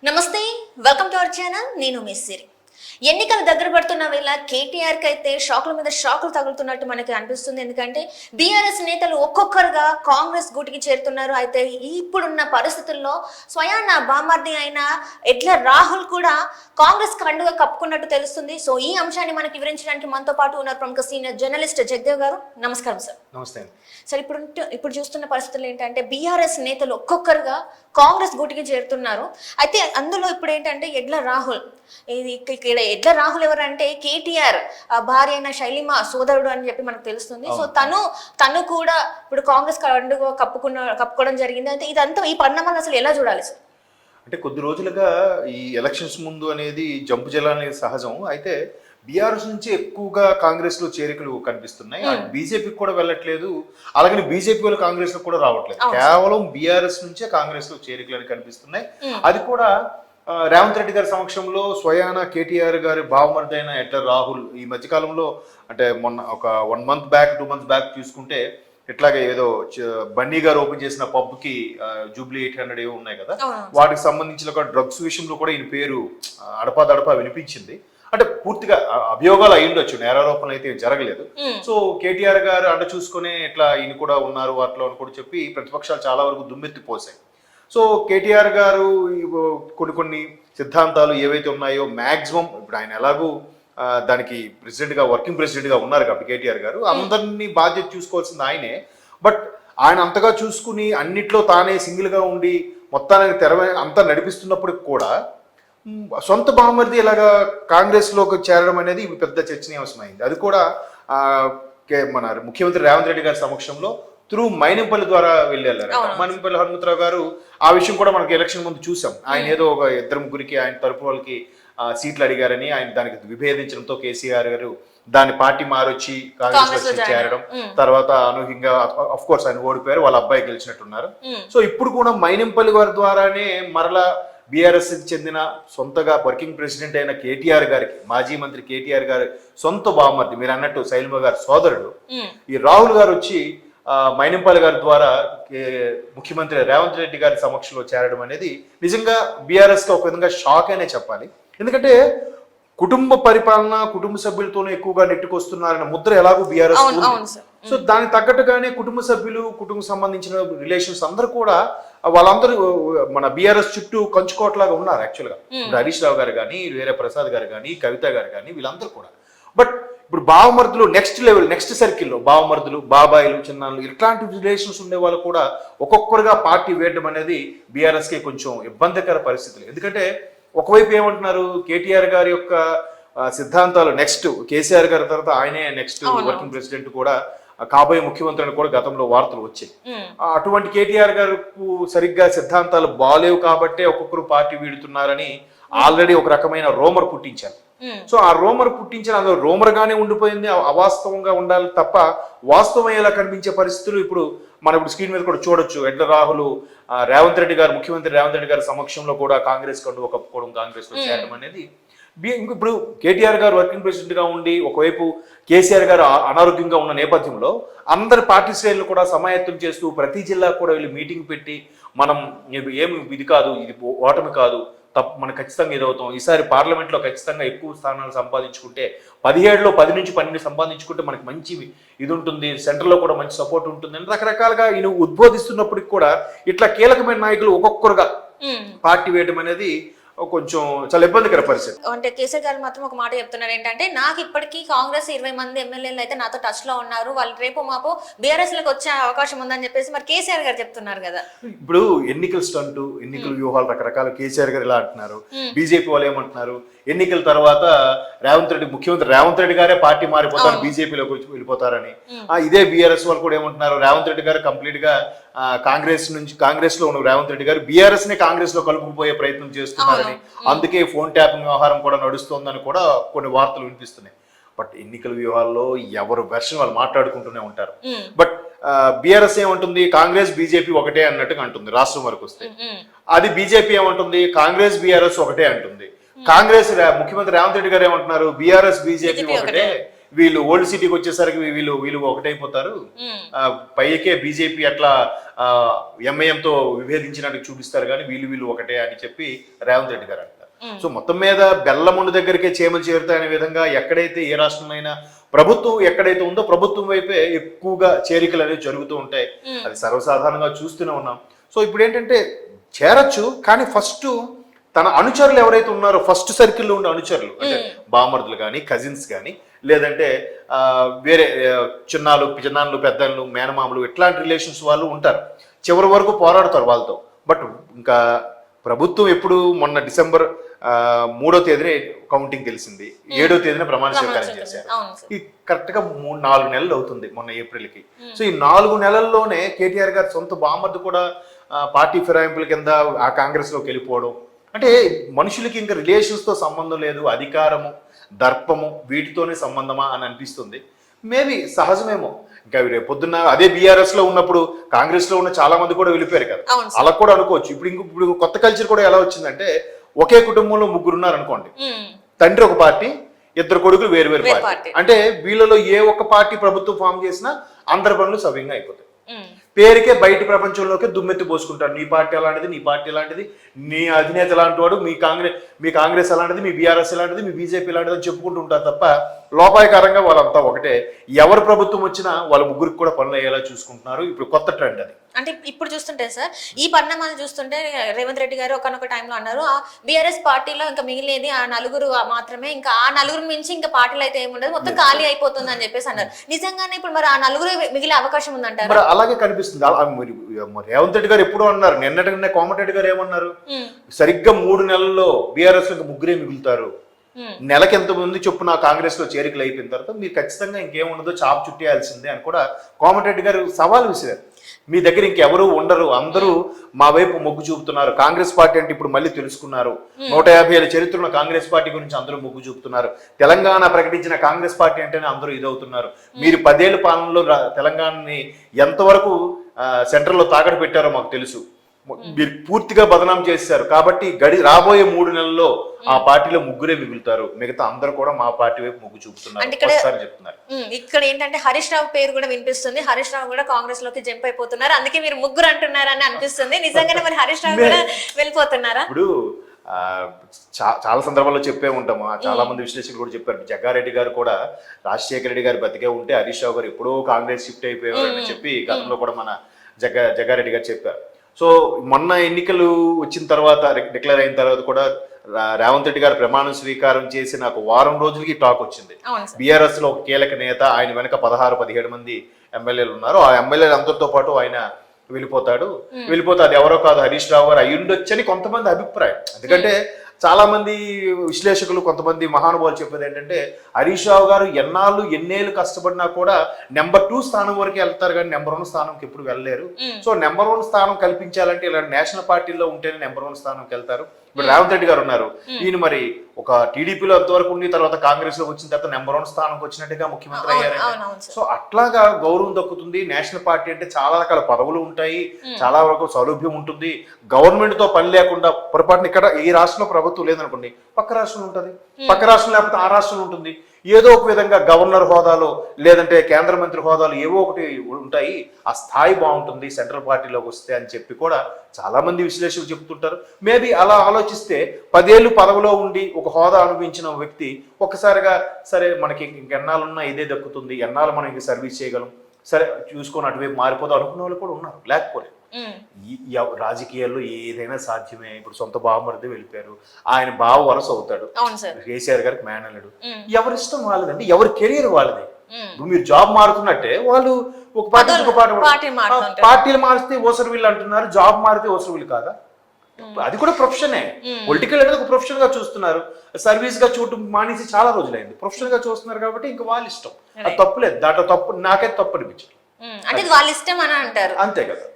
నమస్తే, welcome to our channel. నేను miss సిరి. ఎన్నికలు దగ్గర పడుతున్న వేళ కేటీఆర్కి అయితే షాకుల మీద షాకులు తగులుతున్నట్టు మనకి అనిపిస్తుంది. ఎందుకంటే బీఆర్ఎస్ నేతలు ఒక్కొక్కరుగా కాంగ్రెస్ గూటికి చేరుతున్నారు. అయితే ఇప్పుడున్న పరిస్థితుల్లో స్వయాన బామర్ది అయిన ఎడ్ల రాహుల్ కూడా కాంగ్రెస్ కండుగా కప్పుకున్నట్టు తెలుస్తుంది. సో ఈ అంశాన్ని మనకి వివరించడానికి మనతో పాటు ఉన్నారు ప్రముఖ సీనియర్ జర్నలిస్ట్ జగదేవ్ గారు. నమస్కారం సార్. నమస్తే. సార్, ఇప్పుడు చూస్తున్న పరిస్థితులు ఏంటంటే బీఆర్ఎస్ నేతలు ఒక్కొక్కరుగా కాంగ్రెస్ గూటికి చేరుతున్నారు. అయితే అందులో ఇప్పుడు ఏంటంటే ఎడ్ల రాహుల్, ఇక్కడ ఎడ్ల రాహుల్ ఎవరంటే కేటీఆర్ భార్య అయిన శైలిమ సోదరుడు అని చెప్పి మనకు తెలుస్తుంది. సో తను కూడా ఇప్పుడు కాంగ్రెస్ కండుగా కప్పుకోవడం జరిగింది. అయితే ఇదంతా ఈ పరిణామాలు అసలు ఎలా చూడాలి సార్? అంటే కొద్ది రోజులుగా ఈ ఎలక్షన్స్ ముందు అనేది జంపు జలానికి సహజం. అయితే బీఆర్ఎస్ నుంచి ఎక్కువగా కాంగ్రెస్ లో చేరికలు కనిపిస్తున్నాయి. బీజేపీకి కూడా వెళ్ళట్లేదు, అలాగే బీజేపీ వాళ్ళు కాంగ్రెస్ లో కూడా రావట్లేదు. కేవలం బీఆర్ఎస్ నుంచే కాంగ్రెస్ లో చేరికలు అని కనిపిస్తున్నాయి. అది కూడా రేవంత్ రెడ్డి గారి సమక్షంలో స్వయాన కేటీఆర్ గారి బావమరిది అయిన ఎడ్ల రాహుల్ ఈ మధ్యకాలంలో అంటే మొన్న ఒక 1 month బ్యాక్ 2 months బ్యాక్ చూసుకుంటే ఇట్లాగే ఏదో బన్నీ గారు ఓపెన్ చేసిన పబ్ కి జూబ్లీ 800 ఏవో ఉన్నాయి కదా, వాటికి సంబంధించిన డ్రగ్స్ విషయంలో కూడా ఈయన పేరు అడపాదడపా వినిపించింది. అంటే పూర్తిగా అభియోగాలు అయి ఉండొచ్చు, నేరారోపణలు అయితే జరగలేదు. సో కేటీఆర్ గారు అండ చూసుకునే ఇట్లా ఈయన కూడా ఉన్నారు వాటిలో అని కూడా చెప్పి ప్రతిపక్షాలు చాలా వరకు దుమ్మెత్తిపోసాయి. సో కేటీఆర్ గారు కొన్ని సిద్ధాంతాలు ఏవైతే ఉన్నాయో మ్యాక్సిమం ఇప్పుడు ఆయన ఎలాగూ దానికి ప్రెసిడెంట్గా వర్కింగ్ ప్రెసిడెంట్గా ఉన్నారు కాబట్టి కేటీఆర్ గారు అందరినీ బాధ్యత చూసుకోవాల్సింది ఆయనే. బట్ ఆయన అంతగా చూసుకుని అన్నిట్లో తానే సింగిల్గా ఉండి మొత్తానికి అంతా నడిపిస్తున్నప్పటికి కూడా సొంత బామర్ది ఇలాగా కాంగ్రెస్లోకి చేరడం అనేది పెద్ద చర్చనీయాంశమైంది. అది కూడా మన ముఖ్యమంత్రి రేవంత్ రెడ్డి గారి సమక్షంలో త్రూ మైనంపల్లి ద్వారా వెళ్ళారు. మైనంపల్లి హనుమంతరావు గారు ఆ విషయం కూడా మనకి ఎలక్షన్ ముందు చూసాం. ఆయన ఏదో ఒక 2-3 ఆయన తరపు వాళ్ళకి సీట్లు అడిగారని ఆయన దానికి విభేదించడంతో కేసీఆర్ గారు దాని పార్టీ మారొచ్చి కాంగ్రెస్ లో చేరడం, తర్వాత అనూహ్యంగా అఫ్ కోర్స్ ఆయన ఓడిపోయారు, వాళ్ళ అబ్బాయి గెలిచినట్టున్నారు. సో ఇప్పుడు కూడా మైనంపల్లి వారి ద్వారానే మరలా బీఆర్ఎస్ కి చెందిన సొంతగా వర్కింగ్ ప్రెసిడెంట్ అయిన కేటీఆర్ గారికి, మాజీ మంత్రి కేటీఆర్ గారి సొంత బావమర్ది మీరు అన్నట్టు శైలమ గారి సోదరుడు ఈ రాహుల్ గారు వచ్చి మైనంపల్లి గారి ద్వారా ముఖ్యమంత్రి రేవంత్ రెడ్డి గారి సమక్షంలో చేరడం అనేది నిజంగా బీఆర్ఎస్ కి ఒక విధంగా షాక్ అనే చెప్పాలి. ఎందుకంటే కుటుంబ పరిపాలన, కుటుంబ సభ్యులతోనే ఎక్కువగా నెట్టుకొస్తున్నారన్న ముద్ర ఎలాగో బీఆర్ఎస్ ఉంది. సో దానికి తగ్గట్టుగానే కుటుంబ సభ్యులు, కుటుంబం సంబంధించిన రిలేషన్స్ అందరూ కూడా వాళ్ళందరూ మన బీఆర్ఎస్ చుట్టూ కంచుకోట్లాగా ఉన్నారు. యాక్చువల్గా హరీష్ రావు గారు కానీ, వేరే ప్రసాద్ గారు కానీ, కవిత గారు కానీ వీళ్ళందరూ కూడా. బట్ ఇప్పుడు బావమర్దులు నెక్స్ట్ లెవెల్, నెక్స్ట్ సర్కిల్లో బావమర్దులు, బాబాయిలు, చిన్నాళ్ళు ఇట్లాంటి రిలేషన్స్ ఉండే వాళ్ళు కూడా ఒక్కొక్కరుగా పార్టీ వేయడం అనేది బీఆర్ఎస్ కి కొంచెం ఇబ్బందికర పరిస్థితులు. ఎందుకంటే ఒకవైపు ఏమంటున్నారు, కేటీఆర్ గారి యొక్క సిద్ధాంతాలు నెక్స్ట్ కేసీఆర్ గారి తర్వాత ఆయనే నెక్స్ట్ వర్కింగ్ ప్రెసిడెంట్ కూడా కాబోయే ముఖ్యమంత్రి అని కూడా గతంలో వార్తలు వచ్చాయి. అటువంటి కేటీఆర్ గారికి సరిగ్గా సిద్ధాంతాలు బాలేవు కాబట్టే ఒక్కొక్కరు పార్టీ వీడుతున్నారని ఆల్రెడీ ఒక రకమైన రోమర్ పుట్టించారు. సో ఆ రోమర్ పుట్టించిన అందులో రోమర్ గానే ఉండిపోయింది, అవాస్తవంగా ఉండాలి తప్ప వాస్తవమయ్యేలా కనిపించే పరిస్థితులు ఇప్పుడు మనం ఇప్పుడు స్క్రీన్ మీద కూడా చూడొచ్చు. ఎడ్ల రాహుల్ రేవంత్ రెడ్డి గారు, ముఖ్యమంత్రి రేవంత్ రెడ్డి గారి సమక్షంలో కూడా కాంగ్రెస్ కండువా కప్పుకోవడం, కాంగ్రెస్ లో చేరడం అనేది ఇప్పుడు కేటీఆర్ గారు వర్కింగ్ ప్రెసిడెంట్ గా ఉండి ఒకవైపు కేసీఆర్ గారు అనారోగ్యంగా ఉన్న నేపథ్యంలో అందరి పార్టీ శ్రేణులు కూడా సమాయత్తం చేస్తూ ప్రతి జిల్లా కూడా వీళ్ళు మీటింగ్ పెట్టి మనం ఏమి ఇది కాదు, ఇది ఓటమి కాదు, మనం ఖచ్చితంగా ఎదుగుతాం, ఈసారి పార్లమెంట్లో ఖచ్చితంగా ఎక్కువ స్థానాలు సంపాదించుకుంటే 17లో 10 నుంచి 12 సంపాదించుకుంటే మనకి మంచి ఇది ఉంటుంది, సెంట్రల్లో కూడా మంచి సపోర్ట్ ఉంటుంది అని రకరకాలుగా ఈయన ఉద్బోధిస్తున్నప్పటికి కూడా ఇట్లా కీలకమైన నాయకులు ఒక్కొక్కరుగా పార్టీ వేయడం అనేది కొంచెం చాలా ఇబ్బందికర పరిస్థితి. అంటే కేసీఆర్ గారు మాత్రం ఒక మాట చెప్తున్నారు ఏంటంటే, నాకు ఇప్పటికీ కాంగ్రెస్ 20 మంది ఎమ్మెల్యేలు అయితే నాతో టచ్ లో ఉన్నారు, వాళ్ళు రేపు మాపు బీఆర్ఎస్ లకు వచ్చే అవకాశం ఉందని చెప్పేసి మరి కేసీఆర్ గారు చెప్తున్నారు కదా. ఇప్పుడు ఎన్నికల స్టంట్, ఎన్నికల వ్యూహాలు రకరకాల కేసీఆర్ గారు ఇలా అంటున్నారు, బీజేపీ వాళ్ళు ఏమంటున్నారు, ఎన్నికల తర్వాత ముఖ్యమంత్రి రేవంత్ రెడ్డి గారే పార్టీ మారిపోతారు, బీజేపీలోకి వచ్చి వెళ్ళిపోతారని. ఇదే బీఆర్ఎస్ వాళ్ళు కూడా ఏమంటున్నారు, రేవంత్ రెడ్డి గారు కంప్లీట్ గా కాంగ్రెస్ లో ఉన్న రేవంత్ రెడ్డి గారు బీఆర్ఎస్ ని కాంగ్రెస్ లో కలుపుకుపోయే ప్రయత్నం చేస్తున్నారని, అందుకే ఫోన్ ట్యాపింగ్ వ్యవహారం కూడా నడుస్తోందని కూడా కొన్ని వార్తలు వినిపిస్తున్నాయి. బట్ ఎన్నికల వ్యూహాల్లో ఎవరు వెర్షన్ వాళ్ళు మాట్లాడుకుంటూనే ఉంటారు. బట్ బీఆర్ఎస్ ఏమంటుంది, కాంగ్రెస్ బీజేపీ ఒకటే అన్నట్టుగా అంటుంది రాష్ట్రం వరకు వస్తే. అది బీజేపీ ఏమంటుంది, కాంగ్రెస్ బీఆర్ఎస్ ఒకటే అంటుంది. కాంగ్రెస్ ముఖ్యమంత్రి రేవంత్ రెడ్డి గారు ఏమంటున్నారు, బీఆర్ఎస్ బీజేపీ ఒకటే, వీళ్ళు ఓల్డ్ సిటీకి వచ్చేసరికి వీళ్ళు ఒకటైపోతారు, పైకే బీజేపీ అట్లా ఎంఐఎంతో విభేదించినట్టు చూపిస్తారు కానీ వీళ్ళు ఒకటే అని చెప్పి రేవంత్ రెడ్డి గారు అంటారు. సో మొత్తం మీద బెల్లముండు దగ్గరికే చేమలు చేరుతాయనే విధంగా ఎక్కడైతే ఏ రాష్ట్రంలో ప్రభుత్వం ఎక్కడైతే ఉందో ప్రభుత్వం వైపే ఎక్కువగా చేరికలు అనేవి జరుగుతూ ఉంటాయి. అది సర్వసాధారణంగా చూస్తూనే ఉన్నాం. సో ఇప్పుడు ఏంటంటే చేరొచ్చు, కానీ ఫస్ట్ తన అనుచరులు ఎవరైతే ఉన్నారో ఫస్ట్ సర్కిల్లో ఉండే అనుచరులు అంటే బామర్దులు కానీ కజిన్స్ కానీ లేదంటే వేరే చిన్నాళ్ళు పెద్దలు మేనమామలు ఇట్లాంటి రిలేషన్స్ వాళ్ళు ఉంటారు, చివరి వరకు పోరాడతారు వాళ్ళతో. బట్ ఇంకా ప్రభుత్వం ఎప్పుడు మొన్న డిసెంబర్ 3వ తేదీనే కౌంటింగ్ తెలిసింది, 7వ తేదీన ప్రమాణ స్వీకారం చేశారు. ఈ కరెక్ట్ గా 4 నెలలు అవుతుంది మొన్న ఏప్రిల్కి. సో ఈ 4 నెలల్లోనే కేటీఆర్ గారి సొంత బామర్ది కూడా పార్టీ ఫిరాయింపుల కింద ఆ కాంగ్రెస్ లోకి వెళ్ళిపోవడం అంటే మనుషులకి ఇంకా రిలేషన్స్ తో సంబంధం లేదు, అధికారము దర్పము వీటితోనే సంబంధమా అని అనిపిస్తుంది. మేబీ సహజమేమో. ఇంకా రేపు పొద్దున్న అదే బీఆర్ఎస్ లో ఉన్నప్పుడు కాంగ్రెస్ లో ఉన్న చాలా మంది కూడా వెళ్ళిపోయారు కదా, అలా కూడా అనుకోవచ్చు. ఇప్పుడు కొత్త కల్చర్ కూడా ఎలా వచ్చిందంటే ఒకే కుటుంబంలో 3 ఉన్నారు అనుకోండి, తండ్రి ఒక పార్టీ, 2 కొడుకులు వేరు పార్టీ. అంటే వీళ్ళలో ఏ ఒక్క పార్టీ ప్రభుత్వం ఫామ్ చేసినా అందరి పనులు సవ్యంగా అయిపోతాయి. పేరుకే బయట ప్రపంచంలోకి దుమ్మెత్తి పోసుకుంటారు, నీ పార్టీ అలాంటిది, నీ పార్టీ ఎలాంటిది, నీ అధినేత ఎలాంటి వాడు, మీ కాంగ్రెస్ ఎలాంటిది, మీ బీఆర్ఎస్ ఎలాంటిది, మీ బీజేపీ ఎలాంటిది అని చెప్పుకుంటూ ఉంటారు తప్ప లోపాయకారంగా వాళ్ళంతా ఒకటే. ఎవరు ప్రభుత్వం వచ్చినా వాళ్ళ ముగ్గురికి కూడా పనులు అయ్యేలా చూసుకుంటున్నారు. ఇప్పుడు కొత్త ట్రెండ్ అది. అంటే ఇప్పుడు చూస్తుంటే సార్ ఈ పరిణామాలు చూస్తుంటే రేవంత్ రెడ్డి గారు ఒకనొక టైంలో అన్నారు ఆ బీఆర్ఎస్ పార్టీలో ఇంకా మిగిలేది ఆ 4 మాత్రమే, ఇంకా ఆ 4 మించి ఇంకా పార్టీలు అయితే ఏముండదు, మొత్తం ఖాళీ అయిపోతుంది అని చెప్పేసి అన్నారు. నిజంగానే ఇప్పుడు మరి ఆ 4 మిగిలే అవకాశం ఉందంటారు? మరి అలాగే కనిపిస్తుంది. రేవంత్ రెడ్డి గారు ఎప్పుడూ అన్నారు, నిన్న కోమటిరెడ్డి గారు ఏమన్నారు, సరిగ్గా 3 నెలల్లో బీఆర్ఎస్ లో 3 మిగులుతారు, నెలకి ఎంతమంది చొప్పున కాంగ్రెస్ లో చేరికలు అయిపోయిన తర్వాత మీరు ఖచ్చితంగా ఇంకేముండదో చాప్ చుట్టేయాల్సిందే అని కూడా కోమటిరెడ్డి గారు సవాల్ విసిరారు. మీ దగ్గర ఇంకెవరు ఉండరు, అందరూ మా వైపు మొగ్గు చూపుతున్నారు, కాంగ్రెస్ పార్టీ అంటే ఇప్పుడు మళ్ళీ తెలుసుకున్నారు, 150 ఏళ్ళ చరిత్రలో కాంగ్రెస్ పార్టీ గురించి అందరూ మొగ్గు చూపుతున్నారు, తెలంగాణ ప్రకటించిన కాంగ్రెస్ పార్టీ అంటేనే అందరూ ఇదవుతున్నారు, మీరు 10 ఏళ్ల పాలనలో తెలంగాణని ఎంతవరకు సెంట్రల్లో తాకట్టు పెట్టారో మాకు తెలుసు, మీరు పూర్తిగా బదనాం చేశారు, కాబట్టి రాబోయే 3 నెలల్లో ఆ పార్టీలో 3 మిగులుతారు, మిగతా అందరూ కూడా మా పార్టీ వైపు మొగ్గు చూపుతున్నారు చెప్తున్నారు. ఇక్కడ ఏంటంటే హరీష్ రావు పేరు కూడా వినిపిస్తుంది, హరీష్ రావు కూడా కాంగ్రెస్ లోకి జంప్ అయిపోతున్నారు, అందుకే మీరు 3 అంటున్నారని అనిపిస్తుంది. నిజంగానే మరి హరీష్ రావు కూడా వెళ్ళిపోతున్నారా? ఇప్పుడు చాలా సందర్భాల్లో చెప్పే ఉంటాము, చాలా మంది విశ్లేషకులు కూడా చెప్పారు, జగ్గారెడ్డి గారు కూడా రాజశేఖర రెడ్డి గారు బతికే ఉంటే హరీష్ రావు గారు ఎప్పుడో కాంగ్రెస్ షిఫ్ట్ అయిపోయారు అని చెప్పి గతంలో కూడా మన జగ్గారెడ్డి గారు చెప్పారు. సో మొన్న ఎన్నికలు వచ్చిన తర్వాత డిక్లేర్ అయిన తర్వాత కూడా రేవంత్ రెడ్డి గారు ప్రమాణ స్వీకారం చేసిన ఒక వారం రోజులకి టాక్ వచ్చింది, బీఆర్ఎస్ లో ఒక కీలక నేత, ఆయన వెనక 16-17 మంది ఎమ్మెల్యేలు ఉన్నారు, ఆ ఎమ్మెల్యేలు అందరితో పాటు ఆయన వెళ్ళిపోతే అది ఎవరో కాదు హరీష్ రావు గారు అయ్యుండొచ్చని కొంతమంది అభిప్రాయం. ఎందుకంటే చాలా మంది విశ్లేషకులు కొంతమంది మహానుభావులు చెప్పేది ఏంటంటే హరీష్ రావు గారు ఎన్నేళ్ళు కష్టపడినా కూడా నెంబర్ 2 స్థానం వరకు వెళ్తారు కానీ నెంబర్ 1 స్థానంకి ఎప్పుడు వెళ్ళలేరు. సో నెంబర్ 1 స్థానం కల్పించాలంటే ఇలా నేషనల్ పార్టీలో ఉంటేనే నెంబర్ 1 స్థానంకి వెళ్తారు. ఇప్పుడు రేవంత్ రెడ్డి గారు ఉన్నారు, ఈయన మరి ఒక టీడీపీలో అంతవరకు ఉండి తర్వాత కాంగ్రెస్ లో వచ్చిన తర్వాత నెంబర్ 1 స్థానంకి వచ్చినట్టుగా ముఖ్యమంత్రి అయ్యారు. సో అట్లాగా గౌరవం దక్కుతుంది. నేషనల్ పార్టీ అంటే చాలా రకాల పదవులు ఉంటాయి, చాలా వరకు సౌలభ్యం ఉంటుంది, గవర్నమెంట్ తో పని లేకుండా పొరపాటున ఇక్కడ ఈ రాష్ట్రంలో ప్రభుత్వం లేదనుకోండి పక్క రాష్ట్రంలో ఉంటుంది, పక్క రాష్ట్రం లేకపోతే ఆ రాష్ట్రంలో ఉంటుంది, ఏదో ఒక విధంగా గవర్నర్ హోదాలో లేదంటే కేంద్ర మంత్రి హోదాలో ఏవో ఒకటి ఉంటాయి, ఆ స్థాయి బాగుంటుంది సెంట్రల్ పార్టీలోకి వస్తే అని చెప్పి కూడా చాలా మంది విశ్లేషకులు చెప్తుంటారు. మేబీ అలా ఆలోచిస్తే 10 ఏళ్ళు పదవిలో ఉండి ఒక హోదా అనుభవించిన వ్యక్తి ఒక్కసారిగా సరే మనకి ఇంకెన్నాళ్ళున్నా ఇదే దక్కుతుంది, ఎన్నాళ్ళు మనం ఇంక సర్వీస్ చేయగలం, సరే చూసుకొని అటువైపు మారిపోదాం అనుకున్న వాళ్ళు కూడా ఉన్నారు, లేకపోలేదు. రాజకీయాల్లో ఏదైనా సాధ్యమే. ఇప్పుడు సొంత బావమరిది వెళ్ళిపోయారు, ఆయన బావ వరస అవుతాడు, కేసీఆర్ గారికి మేనల్లుడు, ఎవరి ఇష్టం వాళ్ళదండి, ఎవరి కెరీర్ వాళ్ళది. ఇప్పుడు మీరు జాబ్ మారుతున్నట్టే వాళ్ళు ఒక పార్టీలు మారిస్తే ఓసరు వీళ్ళు అంటున్నారు, జాబ్ మారితే ఓసరు వీళ్ళు కాదా? అది కూడా ప్రొఫెషనే. పొలిటికల్ అనేది ఒక ప్రొఫెషన్ గా చూస్తున్నారు, సర్వీస్ గా చూడటం మానేసి చాలా రోజులైంది, ప్రొఫెషన్ గా చూస్తున్నారు కాబట్టి ఇంకా వాళ్ళ ఇష్టం, అది తప్పులేదు, దాంట్లో తప్పు నాకైతే తప్పు అనిపించదు, అంటే వాళ్ళ ఇష్టం అని అంటారు, అంతే కదా.